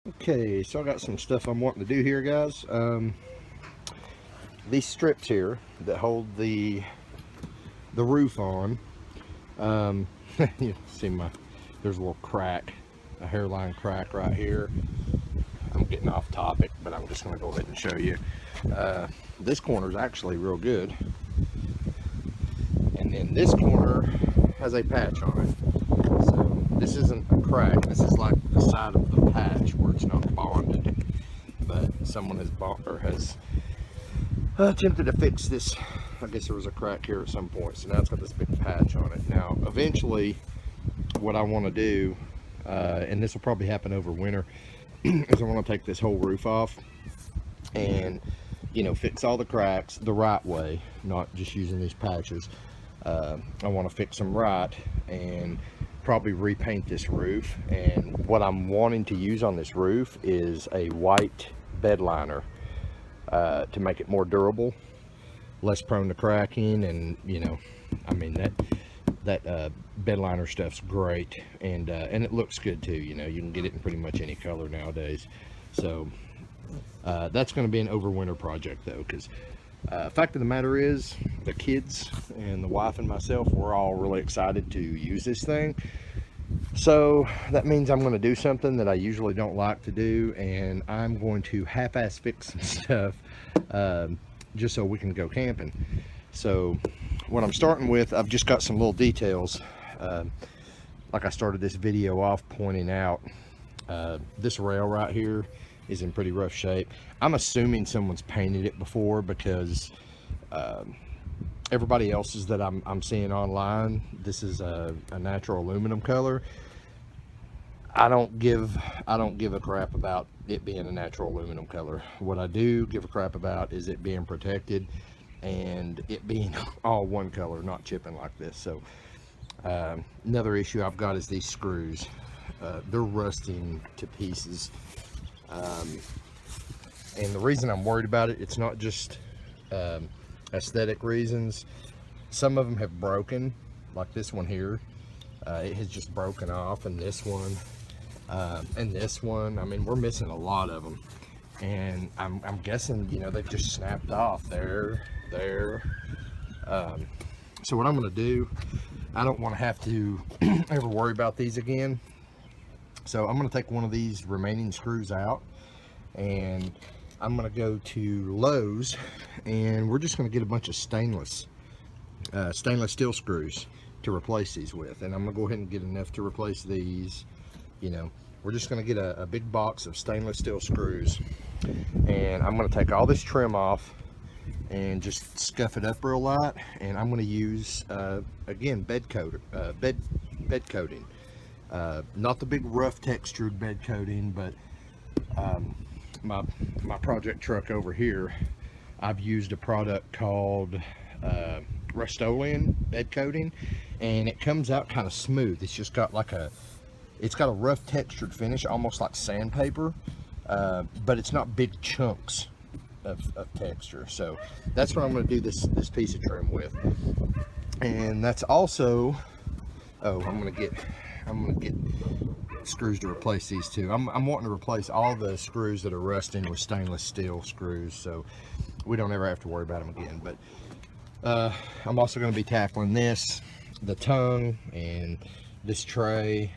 Okay, so I got some stuff I'm wanting to do here, guys. These strips here that hold the roof on. You see there's a little crack, a hairline crack right here. I'm getting off topic, but I'm just going to go ahead and show you. This corner is actually real good, and then this corner has a patch on it. So this isn't a crack. This is like the side of the patch where it's not bonded. But someone has bought or has attempted to fix this. I guess there was a crack here at some point, so now it's got this big patch on it. Now, eventually, what I want to do, and this will probably happen over winter, is I want to take this whole roof off and, you know, fix all the cracks the right way, not just using these patches. I want to fix them right and probably repaint this roof. And what I'm wanting to use on this roof is a white bed liner to make it more durable, less prone to cracking. And you know, I mean, that bed liner stuff's great, and it looks good too. You know, you can get it in pretty much any color nowadays. So that's going to be an overwinter project though, because fact of the matter is, the kids and the wife and myself, we're all really excited to use this thing. So that means I'm going to do something that I usually don't like to do, and I'm going to half-ass fix some stuff just so we can go camping. So what I'm starting with, I've just got some little details. Like I started this video off pointing out, this rail right here is in pretty rough shape. I'm assuming someone's painted it before, because everybody else's that I'm seeing online, this is a natural aluminum color. I don't give a crap about it being a natural aluminum color. What I do give a crap about is it being protected and it being all one color, not chipping like this. So another issue I've got is these screws. They're rusting to pieces. And the reason I'm worried about it, it's not just aesthetic reasons. Some of them have broken, like this one here. It has just broken off, and this one, I mean, we're missing a lot of them, and I'm guessing, you know, they've just snapped off there. So what I'm going to do, I don't want to have to ever worry about these again. So I'm going to take one of these remaining screws out, and I'm going to go to Lowe's, and we're just going to get a bunch of stainless steel screws to replace these with. And I'm going to go ahead and get enough to replace these. You know, we're just going to get a big box of stainless steel screws, and I'm going to take all this trim off and just scuff it up real light. And I'm going to use again bed coating, not the big rough textured bed coating, but my project truck over here, I've used a product called Rustoleum Bed Coating, and it comes out kind of smooth. It's just got like it's got a rough textured finish, almost like sandpaper, but it's not big chunks of texture. So that's what I'm going to do this piece of trim with. And that's also, I'm going to get screws to replace these two. I'm wanting to replace all the screws that are rusting with stainless steel screws, so we don't ever have to worry about them again. But I'm also going to be tackling the tongue, and this tray.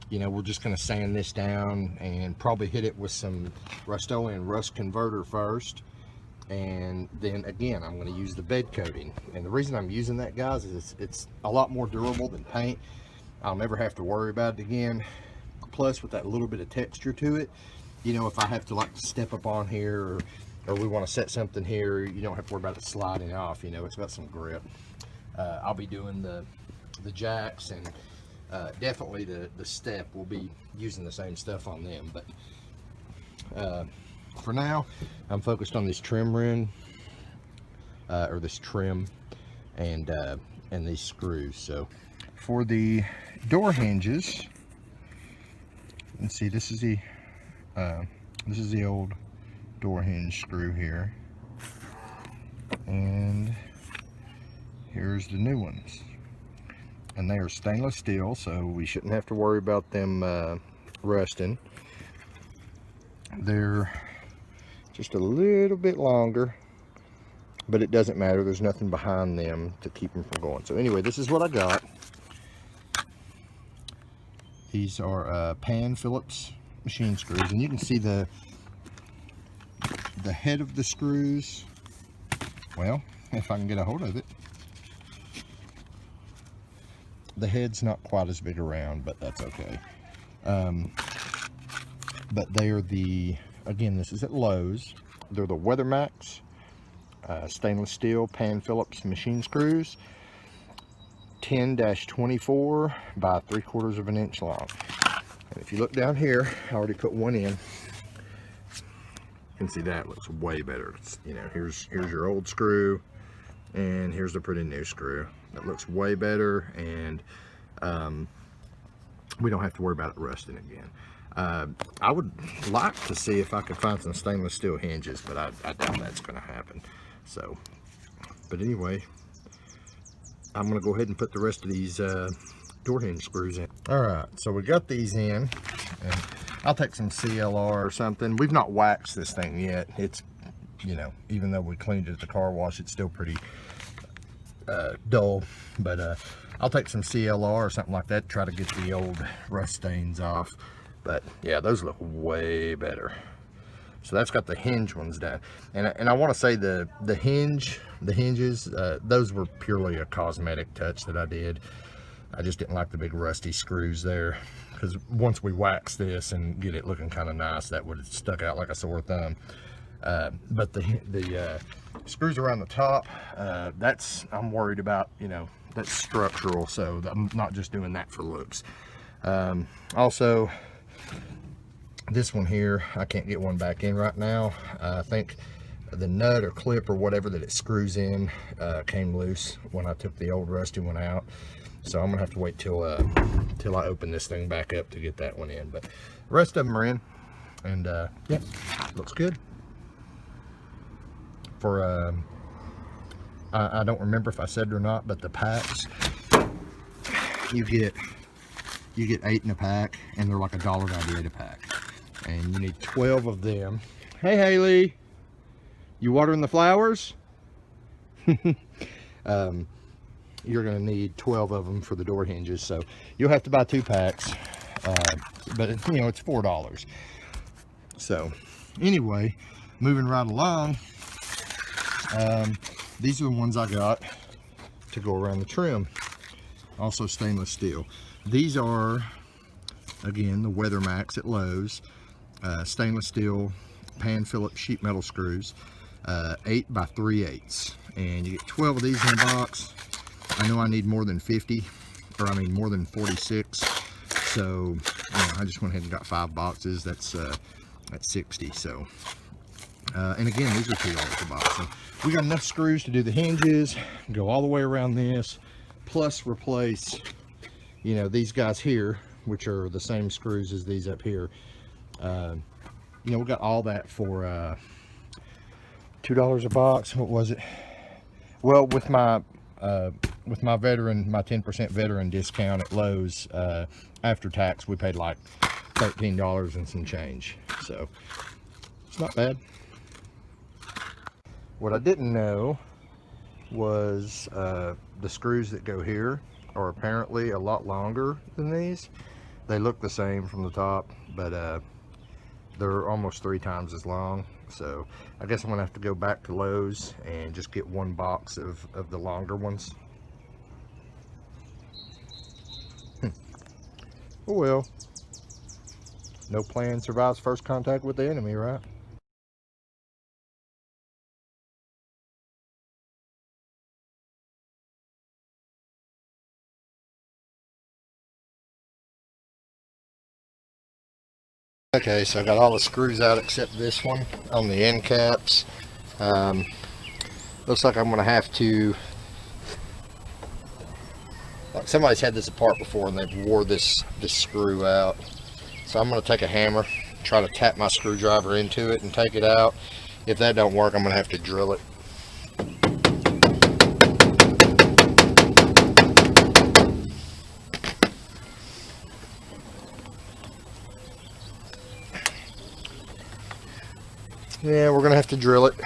You know, we're just going to sand this down and probably hit it with some Rustoleum rust converter first, and then again I'm going to use the bed coating. And the reason I'm using that, guys, is it's a lot more durable than paint. I'll never have to worry about it again. Plus, with that little bit of texture to it, you know, if I have to like step up on here, or we want to set something here, you don't have to worry about it sliding off. You know, it's got some grip. I'll be doing the jacks, and definitely the step, will be using the same stuff on them. But for now, I'm focused on this trim ring, or this trim, and these screws. So for the door hinges, let's see, this is the old door hinge screw here, and here's the new ones, and they are stainless steel, so we shouldn't have to worry about them rusting. They're just a little bit longer, but it doesn't matter. There's nothing behind them to keep them from going. So anyway, this is what I got. These are Pan Phillips machine screws, and you can see the head of the screws. Well, if I can get a hold of it, the head's not quite as big around, but that's okay. But they are the, again, this is at Lowe's. They're the Weathermax stainless steel Pan Phillips machine screws, 10-24 by 3/4 of an inch long. And if you look down here, I already put one in. You can see that looks way better. It's, you know, here's your old screw, and here's the pretty new screw. That looks way better, and we don't have to worry about it rusting again. I would like to see if I could find some stainless steel hinges, but I doubt that's going to happen. So, but anyway, I'm going to go ahead and put the rest of these door hinge screws in. All right, so we got these in, and I'll take some CLR or something. We've not waxed this thing yet. It's, you know, even though we cleaned it at the car wash, it's still pretty dull. But I'll take some CLR or something like that, try to get the old rust stains off. But yeah, those look way better. So that's got the hinge ones done, and I want to say the hinges, those were purely a cosmetic touch that I did. I just didn't like the big rusty screws there, because once we wax this and get it looking kind of nice, that would have stuck out like a sore thumb. But the screws around the top, that's, I'm worried about, you know, that's structural, so I'm not just doing that for looks. Also, this one here, I can't get one back in right now. I think the nut or clip or whatever that it screws in came loose when I took the old rusty one out. So I'm gonna have to wait till I open this thing back up to get that one in. But the rest of them are in, and yeah, looks good. For I don't remember if I said it or not, but the packs, you get 8 in a pack, and they're like $1.98 a pack. And you need 12 of them. Hey Haley, you watering the flowers? You're gonna need 12 of them for the door hinges, so you'll have to buy 2 packs. But you know, it's $4. So anyway, moving right along, these are the ones I got to go around the trim. Also stainless steel. These are, again, the Weathermax at Lowe's. Stainless steel Pan Phillips sheet metal screws, 8 by 3/8, and you get 12 of these in a box. I know I need more than 50, or I mean more than 46, so you know, I just went ahead and got 5 boxes. That's 60. So and again, these are $2 a box, so we got enough screws to do the hinges, go all the way around this, plus replace, you know, these guys here, which are the same screws as these up here. You know, we got all that for $2 a box. What was it? Well, with my veteran, my 10% veteran discount at Lowe's, after tax, we paid like $13 and some change. So it's not bad. What I didn't know was the screws that go here are apparently a lot longer than these. They look the same from the top, but they're almost 3 times as long. So I guess I'm gonna have to go back to Lowe's and just get 1 box of the longer ones. Oh well, no plan survives first contact with the enemy, right? Okay, so I got all the screws out except this one on the end caps. Looks like I'm gonna have to, like somebody's had this apart before and they've wore this screw out. So I'm gonna take a hammer, try to tap my screwdriver into it and take it out. If that don't work, I'm gonna have to drill it. Yeah, we're gonna have to drill it.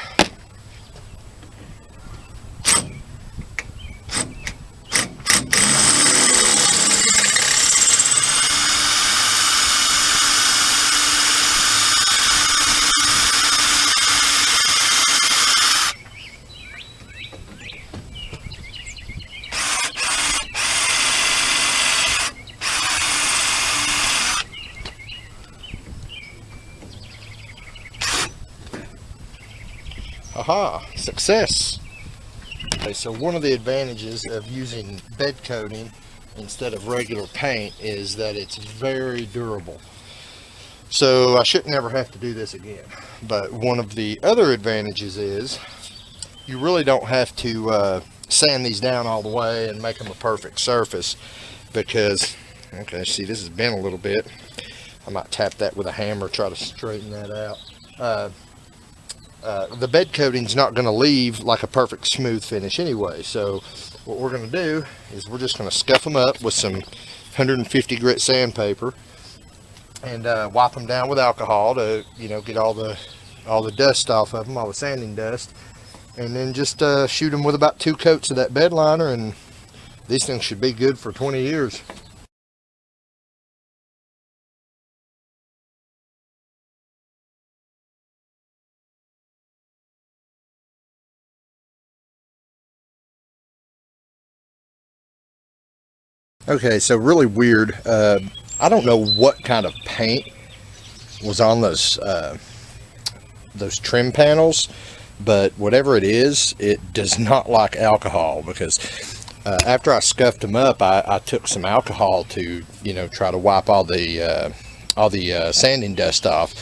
Aha, success. Okay, so one of the advantages of using bed coating instead of regular paint is that it's very durable. So I should never have to do this again. But one of the other advantages is you really don't have to sand these down all the way and make them a perfect surface, because, okay, see, this has been a little bit. I might tap that with a hammer, try to straighten that out. The bed coating's not going to leave like a perfect smooth finish anyway, so what we're going to do is we're just going to scuff them up with some 150 grit sandpaper and wipe them down with alcohol to, you know, get all the dust off of them, all the sanding dust, and then just shoot them with about 2 coats of that bed liner, and these things should be good for 20 years. Okay, so really weird. I don't know what kind of paint was on those trim panels, but whatever it is, it does not like alcohol, because after I scuffed them up, I took some alcohol to, you know, try to wipe all the sanding dust off,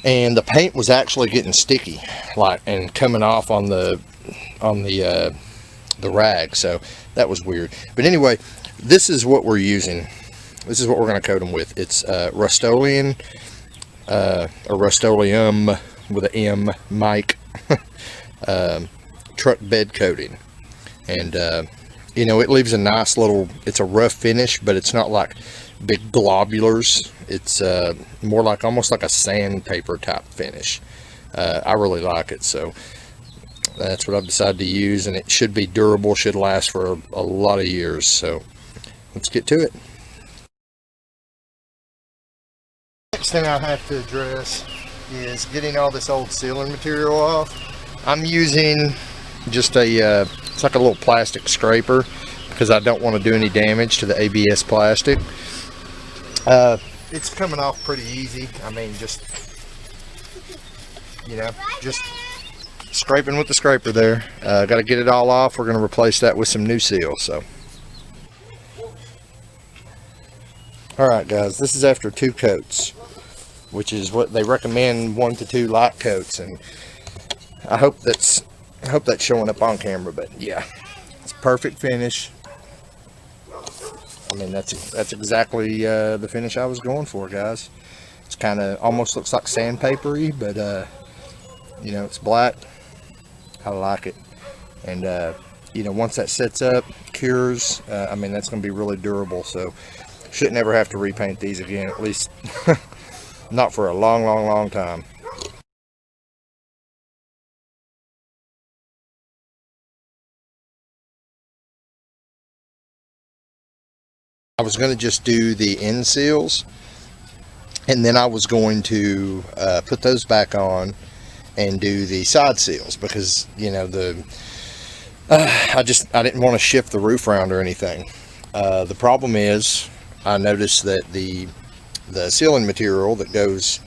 and the paint was actually getting sticky, like, and coming off on the rag. So that was weird. But anyway, this is what we're using. This is what we're going to coat them with. It's Rustoleum, or Rustoleum with an M, Mike, truck bed coating. And you know, it leaves a nice little, it's a rough finish, but it's not like big globulars. It's more like, almost like a sandpaper type finish. I really like it, so that's what I've decided to use, and it should be durable, should last for a lot of years. So let's get to it. Next thing I have to address is getting all this old sealing material off. I'm using just a it's like a little plastic scraper, because I don't want to do any damage to the ABS plastic. It's coming off pretty easy. I mean, just, you know, just scraping with the scraper there. Got to get it all off. We're going to replace that with some new seal. So, all right, guys, this is after 2 coats, which is what they recommend, 1 to 2 light coats, and I hope that's showing up on camera. But yeah, it's a perfect finish. I mean, that's exactly the finish I was going for, guys. It's kind of almost looks like sandpapery, but you know, it's black. I like it. And you know, once that sets up, cures, I mean, that's going to be really durable. So shouldn't ever have to repaint these again, at least not for a long time. I was going to just do the end seals, and then I was going to put those back on and do the side seals, because, you know, I didn't want to shift the roof around or anything. The problem is, I noticed that the sealing material that goes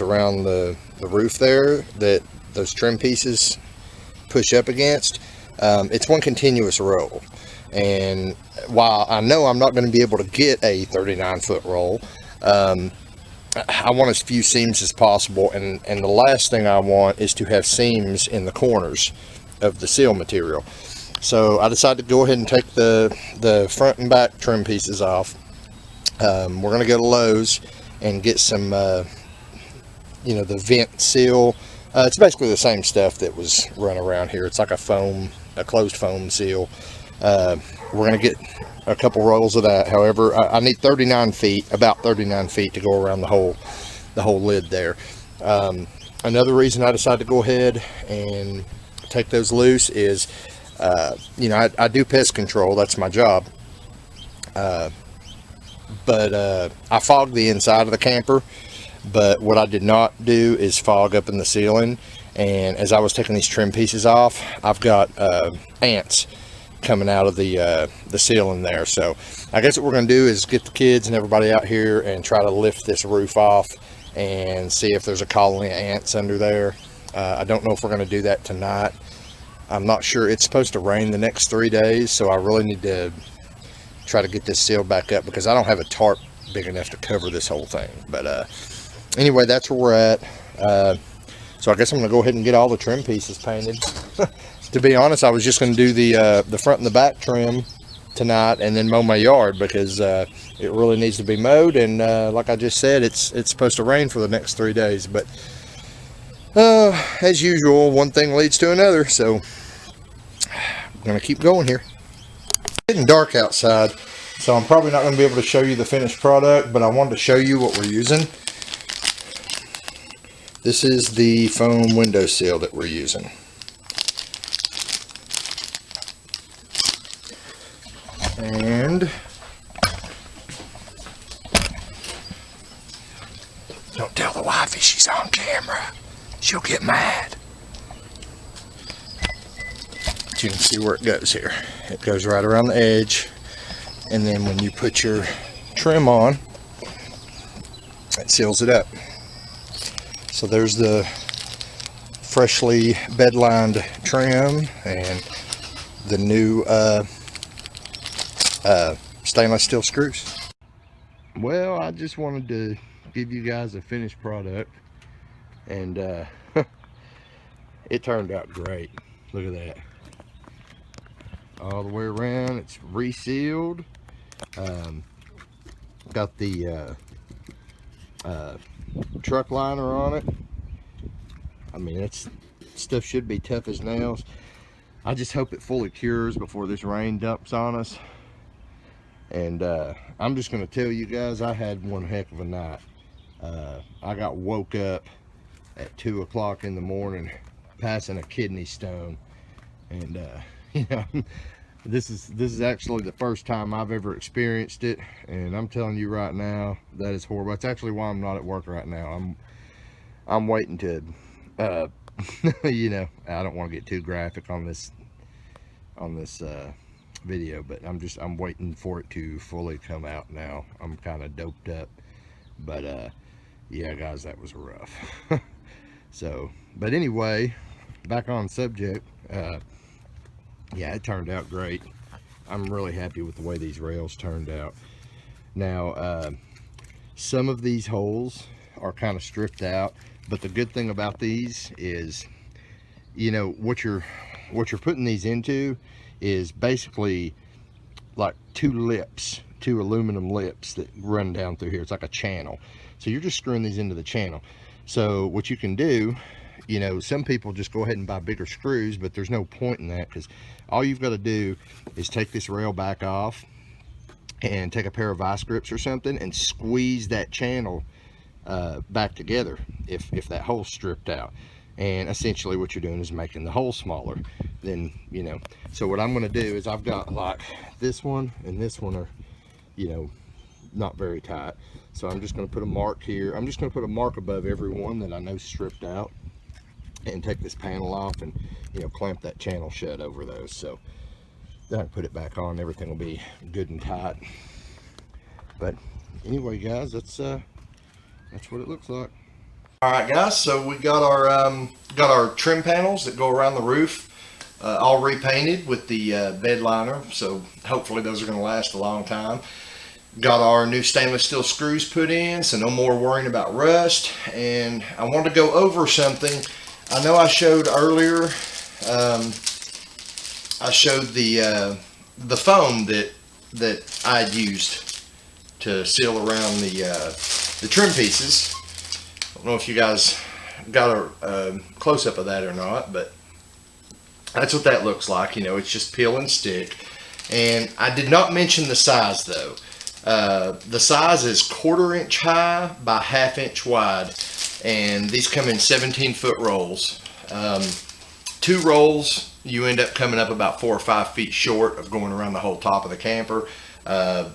around the roof there, that those trim pieces push up against, it's one continuous roll. And while I know I'm not going to be able to get a 39-foot roll, I want as few seams as possible, and the last thing I want is to have seams in the corners of the seal material. So I decided to go ahead and take the front and back trim pieces off. We're going to go to Lowe's and get some you know, the vent seal. It's basically the same stuff that was run around here. It's like a closed foam seal. We're going to get a couple rolls of that. However, I need 39 feet, about 39 feet to go around the whole lid there. another reason I decided to go ahead and take those loose is, you know, I do pest control. That's my job. But I fogged the inside of the camper. But what I did not do is fog up in the ceiling. And as I was taking these trim pieces off, I've got ants coming out of the ceiling there. So I guess what we're going to do is get the kids and everybody out here and try to lift this roof off and see if there's a colony of ants under there. I don't know if we're going to do that tonight. I'm not sure. It's supposed to rain the next 3 days, so I really need to try to get this sealed back up because I don't have a tarp big enough to cover this whole thing. But anyway, that's where we're at. So I guess I'm going to go ahead and get all the trim pieces painted. To be honest, I was just going to do the front and the back trim tonight and then mow my yard because it really needs to be mowed. And like I just said, it's supposed to rain for the next 3 days. But as usual, one thing leads to another. So I'm going to keep going here. It's getting dark outside, so I'm probably not going to be able to show you the finished product, but I wanted to show you what we're using. This is the foam window seal that we're using. And don't tell the wifey she's on camera. She'll get mad. But you can see where it goes here. It goes right around the edge. And then when you put your trim on, it seals it up. So there's the freshly bed lined trim and the new stainless steel screws. Well, I just wanted to give you guys a finished product, and it turned out great. Look at that. All the way around, it's resealed. Got the truck liner on it. I mean, it's stuff should be tough as nails. I just hope it fully cures before this rain dumps on us. And I'm just going to tell you guys, I had one heck of a night. I got woke up at 2 o'clock in the morning passing a kidney stone, and you know, this is actually the first time I've ever experienced it, and I'm telling you right now, that is horrible. That's actually why I'm not at work right now. I'm waiting to you know, I don't want to get too graphic on this video, but I'm waiting for it to fully come out now. I'm kind of doped up, but yeah guys, that was rough. So, but anyway, back on subject. Yeah, it turned out great. I'm really happy with the way these rails turned out. Now, some of these holes are kind of stripped out, but the good thing about these is, you know, what you're putting these into is basically like two aluminum lips that run down through here. It's like a channel. So you're just screwing these into the channel. So what you can do, you know, some people just go ahead and buy bigger screws, but there's no point in that, because all you've got to do is take this rail back off and take a pair of vice grips or something and squeeze that channel back together if that hole's stripped out. And essentially what you're doing is making the hole smaller. Then, you know, so what I'm going to do is I've got like this one and this one are, you know, not very tight. So I'm just going to put a mark here. I'm just going to put a mark above every one that I know stripped out, and take this panel off and, you know, clamp that channel shut over those. So then I can put it back on, everything will be good and tight. But anyway guys, that's what it looks like. All right guys, so we got our trim panels that go around the roof all repainted with the bed liner, so hopefully those are going to last a long time. Got our new stainless steel screws put in, so no more worrying about rust. And I wanted to go over something. I know I showed earlier, I showed the foam that I had used to seal around the trim pieces. I don't know if you guys got a close-up of that or not, but that's what that looks like. You know, it's just peel and stick. And I did not mention the size though. The size is 1/4 inch high by 1/2 inch wide. and these come in 17-foot rolls. 2 rolls, you end up coming up about 4 or 5 feet short of going around the whole top of the camper.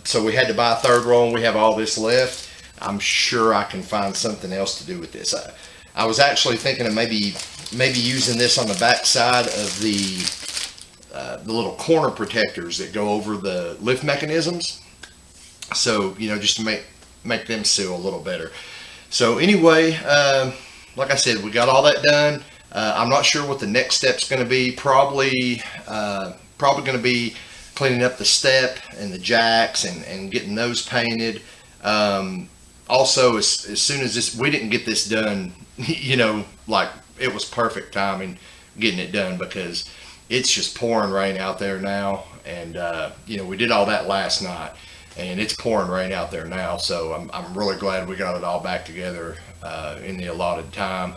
So we had to buy a 3rd roll, and we have all this left. I'm sure I can find something else to do with this. I was actually thinking of maybe using this on the back side of the little corner protectors that go over the lift mechanisms. So, you know, just to make them seal a little better. So anyway, like I said, we got all that done. I'm not sure what the next step's going to be. Probably going to be cleaning up the step and the jacks and getting those painted. Also, as soon as we didn't get this done, you know, like it was perfect timing getting it done, because it's just pouring rain out there now. And, you know, we did all that last night, and it's pouring rain out there now. So I'm really glad we got it all back together in the allotted time.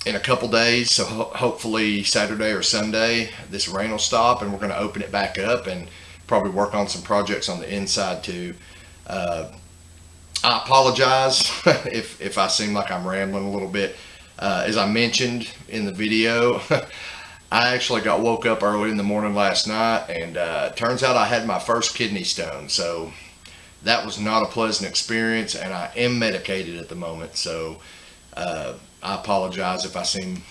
In a couple days, so hopefully Saturday or Sunday, this rain will stop, and we're going to open it back up and probably work on some projects on the inside too. I apologize if I seem like I'm rambling a little bit. As I mentioned in the video, I actually got woke up early in the morning last night, and turns out I had my first kidney stone. So that was not a pleasant experience, and I am medicated at the moment. So I apologize if I seem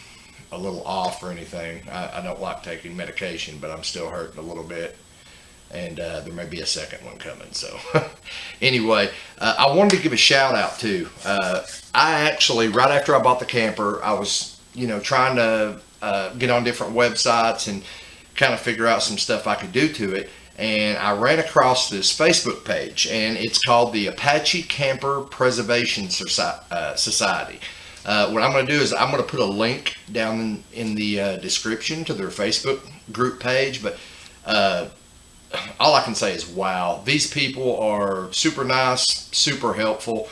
a little off or anything. I don't like taking medication, but I'm still hurting a little bit. And there may be a second one coming. So anyway, I wanted to give a shout out too. I actually, right after I bought the camper, I was, you know, trying to get on different websites and kind of figure out some stuff I could do to it. And I ran across this Facebook page, and it's called the Apache Camper Preservation Society. What I'm going to do is I'm going to put a link down in the description to their Facebook group page. But all I can say is, wow, these people are super nice, super helpful.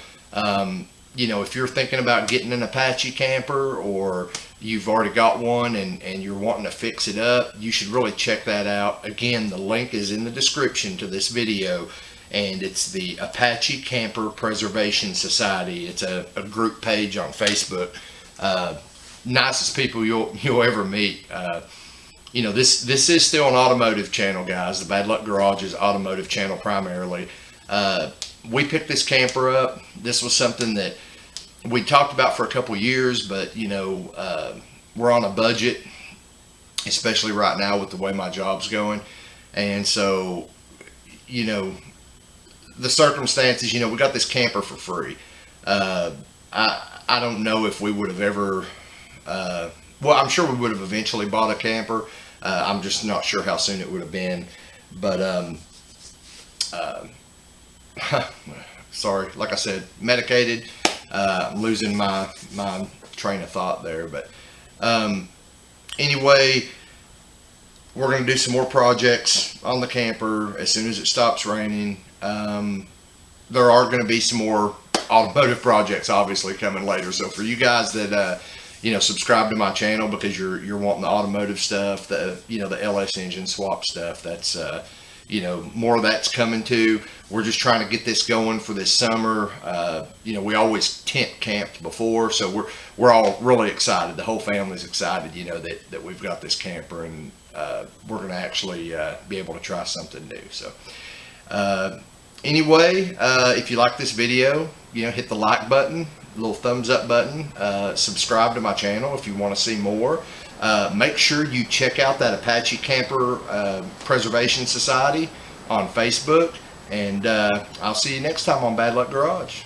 You know, if you're thinking about getting an Apache camper, or you've already got one and you're wanting to fix it up, you should really check that out. Again, the link is in the description to this video, and it's the Apache Camper Preservation Society. It's a group page on Facebook. Nicest people you'll ever meet. You know, this is still an automotive channel, guys. The Bad Luck Garage is automotive channel primarily. We picked this camper up. This was something that we talked about for a couple years, but you know, we're on a budget, especially right now with the way my job's going. And so, you know, the circumstances, you know, we got this camper for free. I don't know if we would have ever, well, I'm sure we would have eventually bought a camper. I'm just not sure how soon it would have been. But sorry, like I said, medicated. I'm losing my train of thought there. But anyway, we're going to do some more projects on the camper as soon as it stops raining. There are going to be some more automotive projects obviously coming later. So for you guys that you know, subscribe to my channel because you're wanting the automotive stuff, you know, the LS engine swap stuff, that's you know, more of that's coming too. We're just trying to get this going for this summer. You know, we always tent camped before, so we're all really excited. The whole family's excited, you know, that we've got this camper, and we're going to actually be able to try something new. So anyway, if you like this video, you know, hit the like button, little thumbs up button, subscribe to my channel if you want to see more. Make sure you check out that Apache Camper Preservation Society on Facebook, and I'll see you next time on Bad Luck Garage.